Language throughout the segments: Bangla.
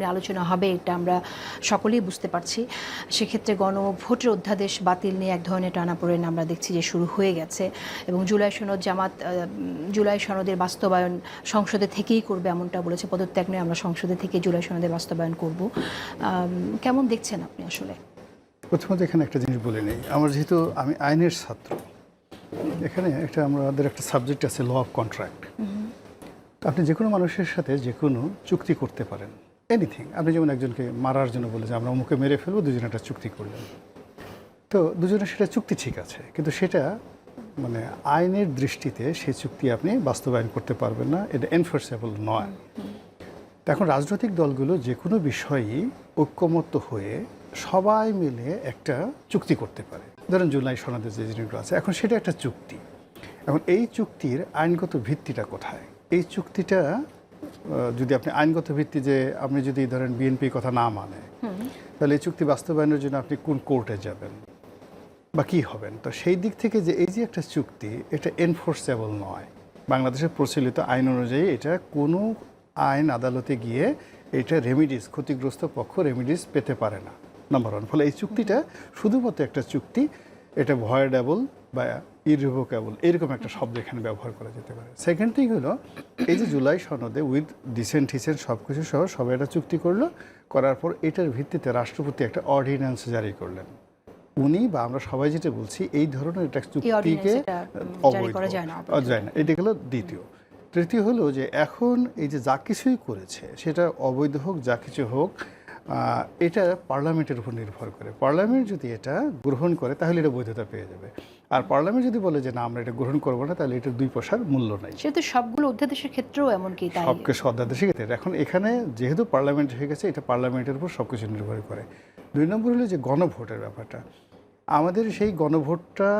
নিয়ে আলোচনা হবে, এটা আমরা সকলেই বুঝতে পারছি। সেক্ষেত্রে গণভোটের অধ্যাদেশ বাতিল নিয়ে এক ধরনের টানাপোড়েন আমরা দেখছি যে শুরু হয়ে গেছে, এবং জুলাই সনদের বাস্তবায়ন সংসদে থেকেই করবে এমনটা বলেছে। পদত্যাগ নিয়ে আমরা সংসদে থেকে জুলাই সনদের বাস্তবায়ন করব। কেমন দেখছেন আপনি আসলে? প্রথমত এখানে একটা জিনিস বলে নেই, আমার যেহেতু আমি আইনের ছাত্র, এখানে আমাদের একটা সাবজেক্ট আছে ল অফ কন্ট্রাক্ট। আপনি যে কোনো মানুষের সাথে যে কোনো চুক্তি করতে পারেন, এনিথিং। আপনি যেমন একজনকে মারার জন্য বলে যে আমরা অমুকে মেরে ফেলবো, দুজনে একটা চুক্তি করলেন, তো দুজনের সেটা চুক্তি ঠিক আছে, কিন্তু সেটা মানে আইনের দৃষ্টিতে সেই চুক্তি আপনি বাস্তবায়ন করতে পারবেন না, এটা এনফোর্সেবল নয়। এখন রাজনৈতিক দলগুলো যে কোনো বিষয়ই ঐক্যমত্য হয়ে সবাই মিলে একটা চুক্তি করতে পারে। ধরেন জুলাই সনদের যে জিনিসগুলো আছে, এখন সেটা একটা চুক্তি। এখন এই চুক্তির আইনগত ভিত্তিটা কোথায়? এই চুক্তিটা যদি আপনি আইনগত ভিত্তি, যে আপনি যদি ধরেন বিএনপি কথা না মানে, তাহলে এই চুক্তি বাস্তবায়নের জন্য আপনি কোন কোর্টে যাবেন বা কী হবেন? তো সেই দিক থেকে যে এই যে একটা চুক্তি, এটা এনফোর্সেবল নয়। বাংলাদেশের প্রচলিত আইন অনুযায়ী এটা কোনো আইন আদালতে গিয়ে এটা রেমিডিস, ক্ষতিগ্রস্ত পক্ষ রেমিডিস পেতে পারে না, নাম্বার ওয়ান। ফলে এই চুক্তিটা শুধুমাত্র একটা চুক্তি, এটা ভয়েডেবল বা ইরিভোকেবল এরকম একটা শব্দ এখানে ব্যবহার করা যেতে পারে। সেকেন্ড থিং হলো, এই যে জুলাই সনদে উইথ ডিসেন্ট হিসেন্ট সব কিছু সহ সবাই একটা চুক্তি করলো, করার পর এটার ভিত্তিতে রাষ্ট্রপতি একটা অর্ডিন্যান্স জারি করলেন। উনি বা আমরা সবাই যেটা বলছি, এই ধরনের একটা চুক্তিকে অবৈধ যায় না। এটা গেল দ্বিতীয়। তৃতীয় হলো যে এখন এই যে যা কিছুই করেছে সেটা অবৈধ হোক, যা কিছু হোক, এটা পার্লামেন্টের উপর নির্ভর করে। পার্লামেন্ট যদি এটা গ্রহণ করে তাহলে এটা বৈধতা পেয়ে যাবে, আর পার্লামেন্ট যদি বলে যে না আমরা এটা গ্রহণ করবো না, তাহলে এটার 2 পয়সার মূল্য নাই। সেটা সবগুলো অধ্যাদেশের ক্ষেত্রেও এমনকি তাই, সবকিছু অধ্যাদেশের ক্ষেত্রে। এখন এখানে যেহেতু পার্লামেন্ট হয়ে গেছে, এটা পার্লামেন্টের উপর সব কিছু নির্ভর করে। 2 নম্বর হলো যে গণভোটের ব্যাপারটা। আমাদের সেই গণভোটটা,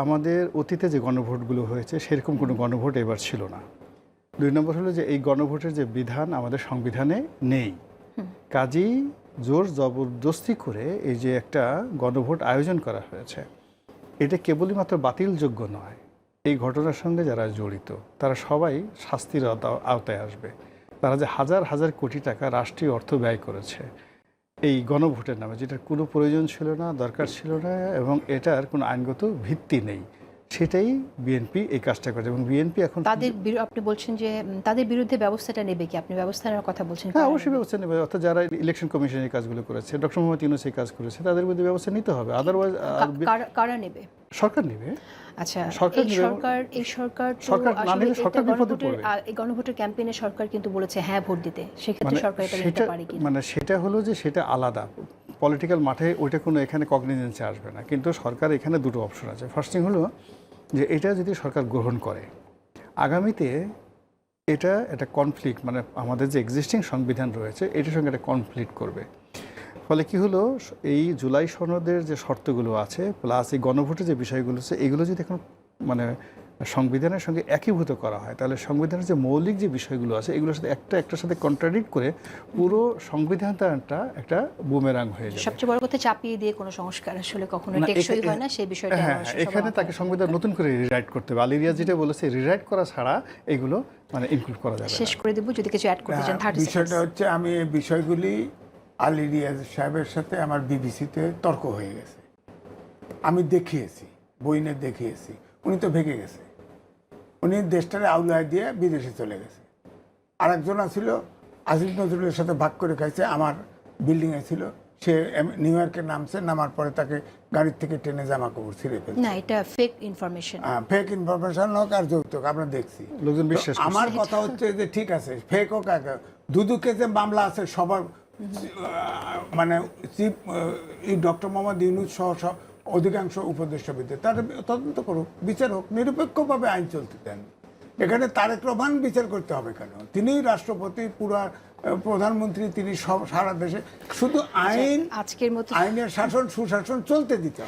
আমাদের অতীতে যে গণভোটগুলো হয়েছে সেরকম কোনো গণভোট এবার ছিল না। 2 নম্বর হলো যে এই গণভোটের যে বিধান আমাদের সংবিধানে নেই। কাজেই জোর জবরদস্তি করে এই যে একটা গণভোট আয়োজন করা হয়েছে, এটা কেবলই মাত্র বাতিলযোগ্য নয়, এই ঘটনার সঙ্গে যারা জড়িত তারা সবাই শাস্তির আওতায় আসবে। তারা যে হাজার হাজার কোটি টাকা রাষ্ট্রীয় অর্থ ব্যয় করেছে এই গণভোটের নামে, যেটার কোনো প্রয়োজন ছিল না, দরকার ছিল না, এবং এটার কোনো আইনগত ভিত্তি নেই, সেটাই বিএনপি এই কাজটা করেছে। এবং বিএনপি এখন আপনি বলছেন যে তাদের বিরুদ্ধে ব্যবস্থাটা নেবে কি? আপনি ব্যবস্থা নেওয়ার কথা বলছেন? হ্যাঁ, অবশ্যই ব্যবস্থা নেবে। অর্থাৎ যারা ইলেকশন কমিশন এই কাজগুলো করেছে, ডক্টর মোহাম্মদ ইউনূস এই কাজ করেছে, তাদের বিরুদ্ধে ব্যবস্থা নিতে হবে। আদারওয়াইজ কারা নেবে? সরকার নেবে। আচ্ছা, এই সরকার না নিলে সরকার বিপদে পড়বে। এই গণভোটের ক্যাম্পেইনে সরকার কিন্তু বলেছে হ্যাঁ ভোট দিতে, সেক্ষেত্রে সরকার এটা নিতে পারে কি? মানে সেটা হলো যে সেটা আলাদা পলিটিক্যাল মাঠে, ওইটা কোনো এখানে কগনিজেন্সে আসবে না। কিন্তু সরকার এখানে 2টো অপশন আছে। ফার্স্ট থিং হলো যে এটা যদি সরকার গ্রহণ করে, আগামীতে এটা একটা কনফ্লিক্ট, মানে আমাদের যে এক্সিস্টিং সংবিধান রয়েছে এটার সঙ্গে একটা কনফ্লিক্ট করবে। ফলে কি হলো, এই জুলাই সনদের যে শর্তগুলো আছে প্লাস এই গণভোটের যে বিষয়গুলো আছে, এগুলো যদি এখন মানে সংবিধানের সঙ্গে একীভূত করা হয়, তাহলে সংবিধানের যে মৌলিক যে বিষয়গুলো আছে এগুলোর সাথে একটার সাথে কন্ট্রাডিক্ট করে পুরো সংবিধানটা একটা বুমেরাং হয়ে যাবে। সবচেয়ে বড় কথা, চাপিয়ে দিয়ে কোনো সংস্কার আসলে কখনো টেকসই হয় না, সেই বিষয়টা। হ্যাঁ, এখানে তাকে সংবিধান নতুন করে রিরাইট করতে হবে। আলিরিয়া যেটা বলেছে, রিরাইট করা ছাড়া এগুলো মানে ইনক্লুড করা যাবে না। শেষ করে দেব, যদি কিছু অ্যাড করতে চান। বিষয়টা হচ্ছে, আমি এই বিষয়গুলি আলী রিয়াজ সাহেবের সাথে আমার বিবিসিতে তর্ক হয়ে গেছে, আমি দেখিয়েছি, বইনে দেখিয়েছি। উনি তো ভেঙে গেছে, উনি দেশটারে আউলায় দিয়ে বিদেশে চলে গেছে। আরেকজন ছিল আজিজ নজরুলের সাথে ভাগ করে খাইছে, আমার বিল্ডিংয়ে ছিল, সে নিউ ইয়র্কে নামছে, নামার পরে তাকে গাড়ির থেকে টেনে জামা কাপড় ছিঁড়ে ফেলছে। না, এটা ফেক ইনফরমেশন। ফেক ইনফরমেশন হোক আর যৌতুক, আমরা দেখছি, লোকজন বিশ্বাস করে। আমার কথা হচ্ছে যে ঠিক আছে, ফেক হোক, দুদুকে যে মামলা আছে সবার, মানে চিফ ডক্টর মোহাম্মদ ইউনূস সহ সব অধিকাংশ উপদেষ্টাবিদদের, তারা তদন্ত করুক, বিচার হোক, নিরপেক্ষভাবে আইন চলতে দেন। এখানে তারেক রহমান বিচার করতে হবে কেন? তিনি রাষ্ট্রপতি, পুরা প্রধানমন্ত্রী, তিনি সব সারা দেশে শুধু আইন, আজকের মতো আইনের শাসন সুশাসন চলতে দিতে হবে।